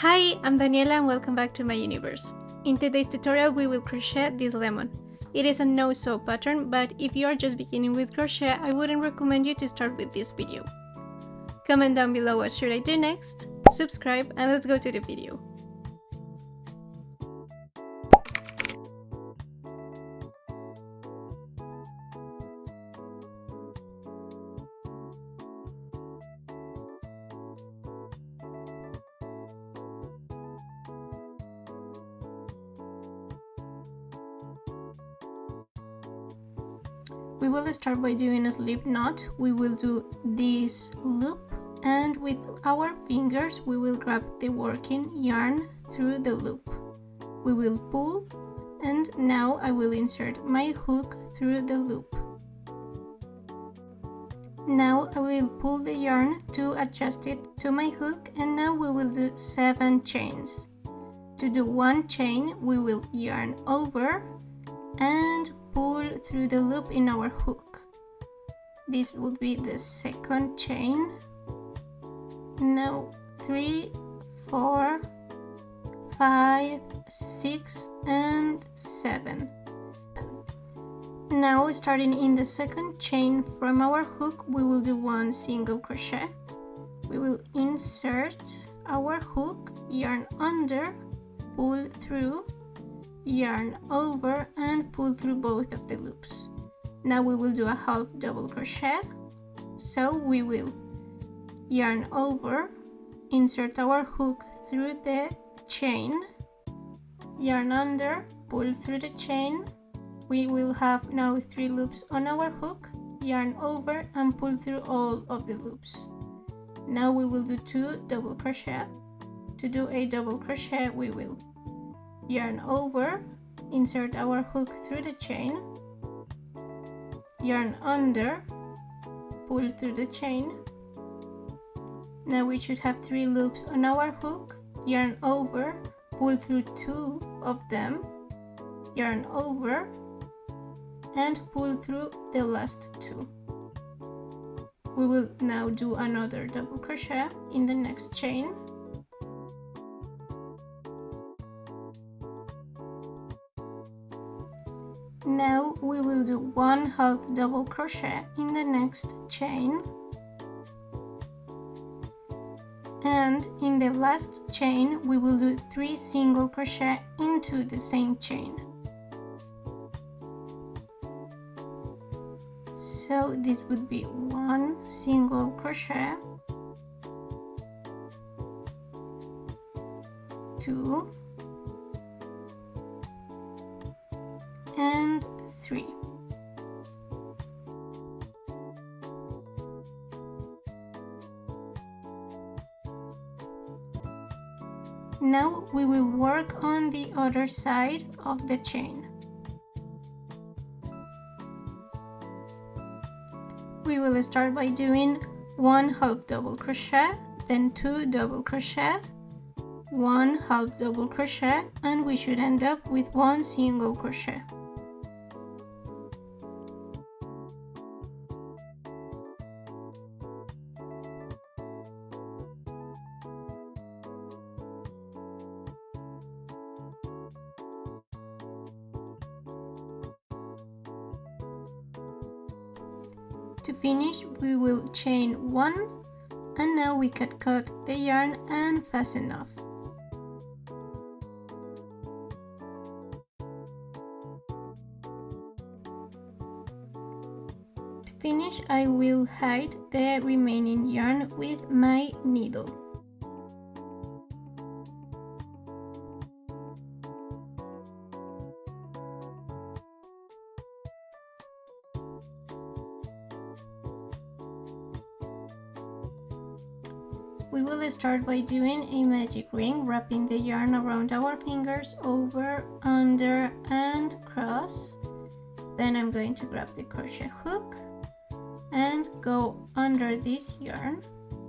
Hi, I'm Daniela and welcome back to my universe. In today's tutorial we will crochet this lemon. It is a no-sew pattern, but if you are just beginning with crochet, I wouldn't recommend you to start with this video. Comment down below what should I do next, subscribe, and let's go to the video. We will start by doing a slip knot. We will do this loop, and with our fingers we will grab the working yarn through the loop. We will pull, and now I will insert my hook through the loop. Now I will pull the yarn to adjust it to my hook, and now we will do 7 chains. To do 1 chain we will yarn over and pull through the loop in our hook. This would be the second chain. Now 3, 4, 5, 6 and 7. Now starting in the second chain from our hook, we will do 1 single crochet. We will insert our hook, yarn under, pull through, yarn over and pull through both of the loops. Now we will do a half double crochet, so we will yarn over, insert our hook through the chain, yarn under, pull through the chain. We will have now 3 loops on our hook, yarn over and pull through all of the loops. Now we will do 2 double crochet. To do a double crochet we will yarn over, insert our hook through the chain, yarn under, pull through the chain. Now we should have 3 loops on our hook, yarn over, pull through 2 of them, yarn over and pull through the last 2. We will now do another double crochet in the next chain. Now we will do 1 half double crochet in the next chain, and in the last chain we will do 3 single crochet into the same chain. So this would be 1 single crochet, 2 and 3. Now we will work on the other side of the chain. We will start by doing 1 half double crochet, then 2 double crochet, 1 half double crochet, and we should end up with 1 single crochet. To finish, we will chain 1, and now we can cut the yarn and fasten off. To finish, I will hide the remaining yarn with my needle. We will start by doing a magic ring, wrapping the yarn around our fingers, over, under and cross. Then I'm going to grab the crochet hook and go under this yarn,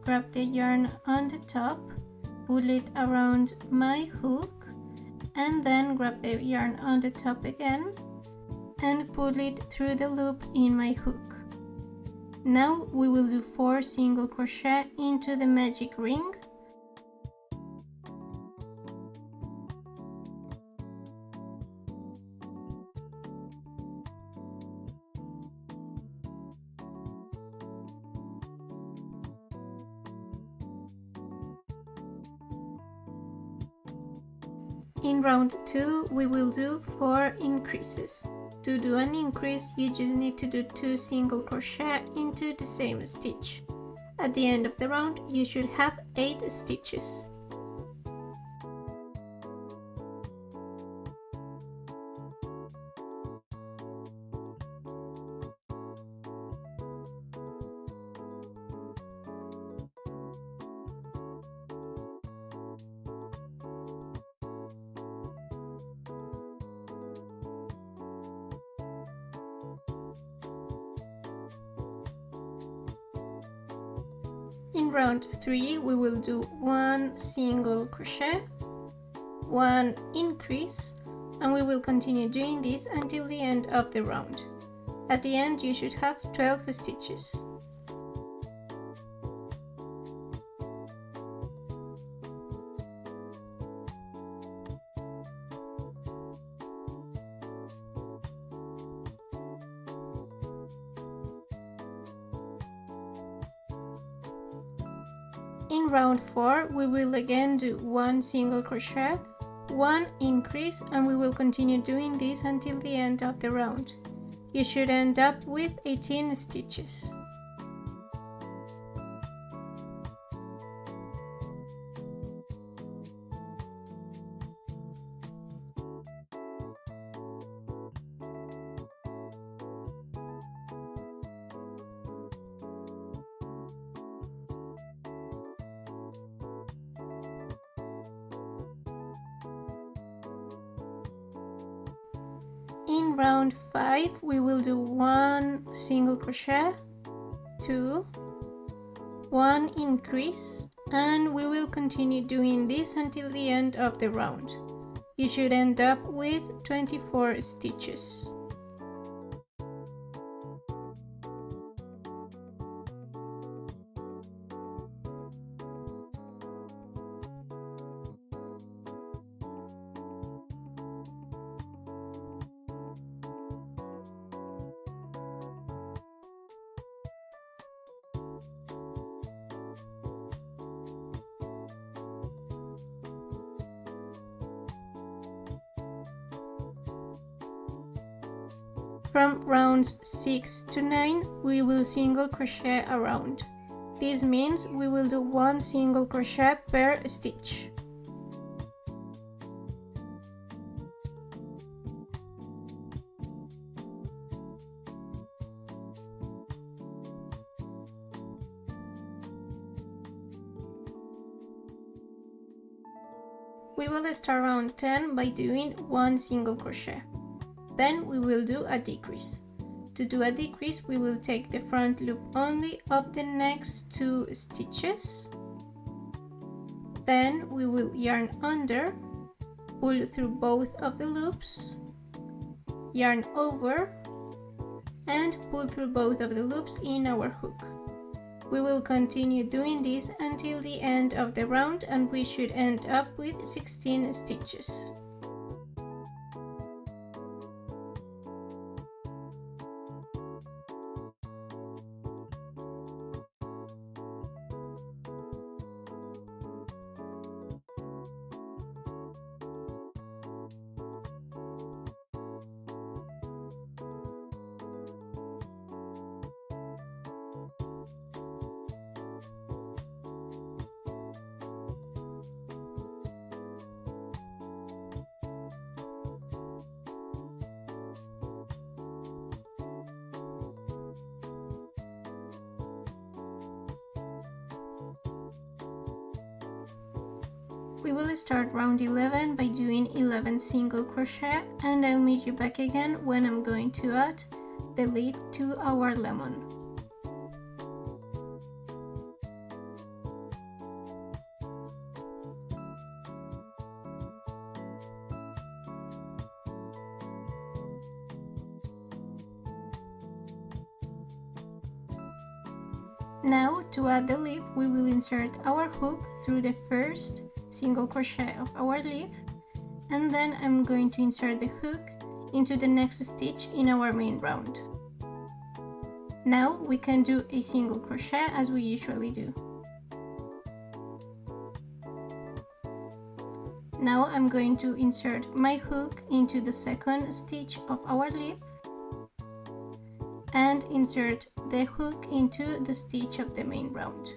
grab the yarn on the top, pull it around my hook, and then grab the yarn on the top again and pull it through the loop in my hook. Now we will do 4 single crochet into the magic ring. In round 2 we will do 4 increases. To do an increase, you just need to do 2 single crochet into the same stitch. At the end of the round, you should have 8 stitches. In round 3 we will do 1 single crochet, 1 increase, and we will continue doing this until the end of the round. At the end you should have 12 stitches. In round 4 we will again do 1 single crochet, 1 increase, and we will continue doing this until the end of the round. You should end up with 18 stitches. In round 5 we will do 1 single crochet, 2, 1 increase, and we will continue doing this until the end of the round. You should end up with 24 stitches. From rounds 6 to 9 we will single crochet around. This means we will do 1 single crochet per stitch. We will start round 10 by doing 1 single crochet. Then we will do a decrease. To do a decrease, we will take the front loop only of the next 2 stitches. Then we will yarn under, pull through both of the loops, yarn over, and pull through both of the loops in our hook. We will continue doing this until the end of the round, and we should end up with 16 stitches. We will start round 11 by doing 11 single crochet, and I'll meet you back again when I'm going to add the leaf to our lemon. Now, to add the leaf, we will insert our hook through the first single crochet of our leaf, and then I'm going to insert the hook into the next stitch in our main round. Now we can do a single crochet as we usually do. Now I'm going to insert my hook into the second stitch of our leaf and insert the hook into the stitch of the main round.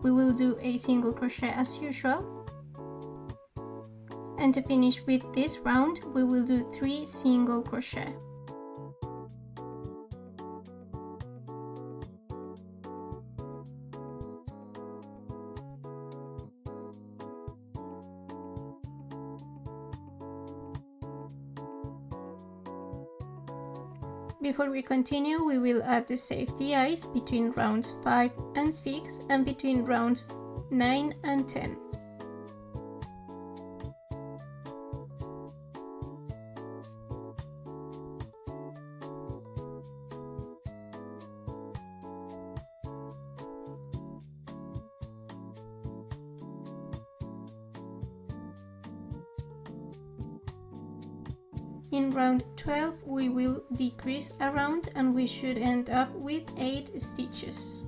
We will do a single crochet as usual, and to finish with this round we will do 3 single crochet. Before we continue, we will add the safety eyes between rounds 5 and 6 and between rounds 9 and 10. In round 12 we will decrease a round and we should end up with 8 stitches.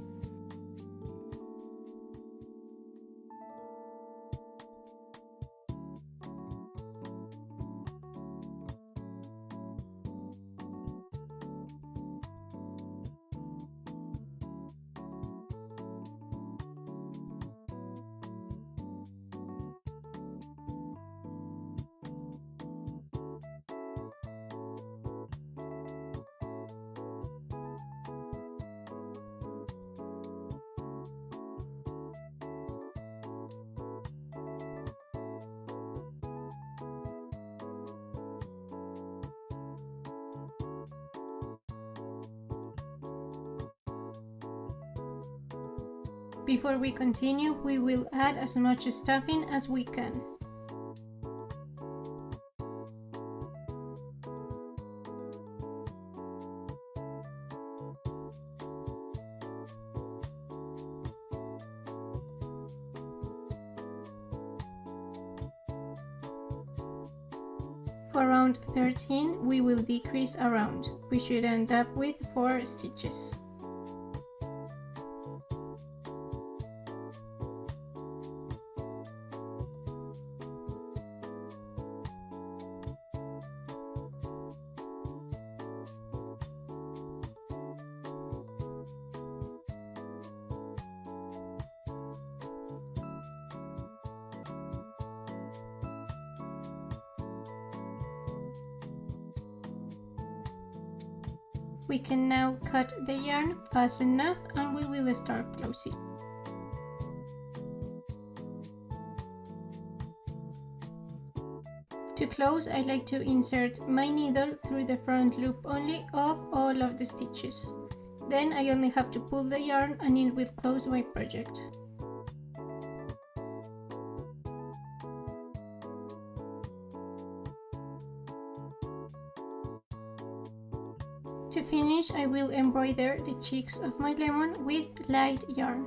Before we continue, we will add as much stuffing as we can. For round 13, we will decrease a round. We should end up with 4 stitches. We can now cut the yarn fast enough and we will start closing. To close, I like to insert my needle through the front loop only of all of the stitches. Then I only have to pull the yarn and it will close my project. To finish, I will embroider the cheeks of my lemon with light yarn.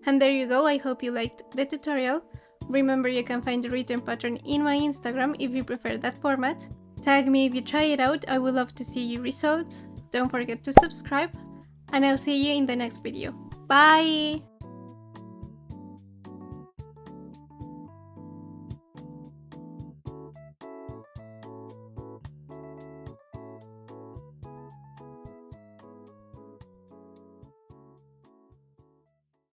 And there you go, I hope you liked the tutorial. Remember, you can find the written pattern in my Instagram if you prefer that format. Tag me if you try it out, I would love to see your results. Don't forget to subscribe, and I'll see you in the next video. Bye!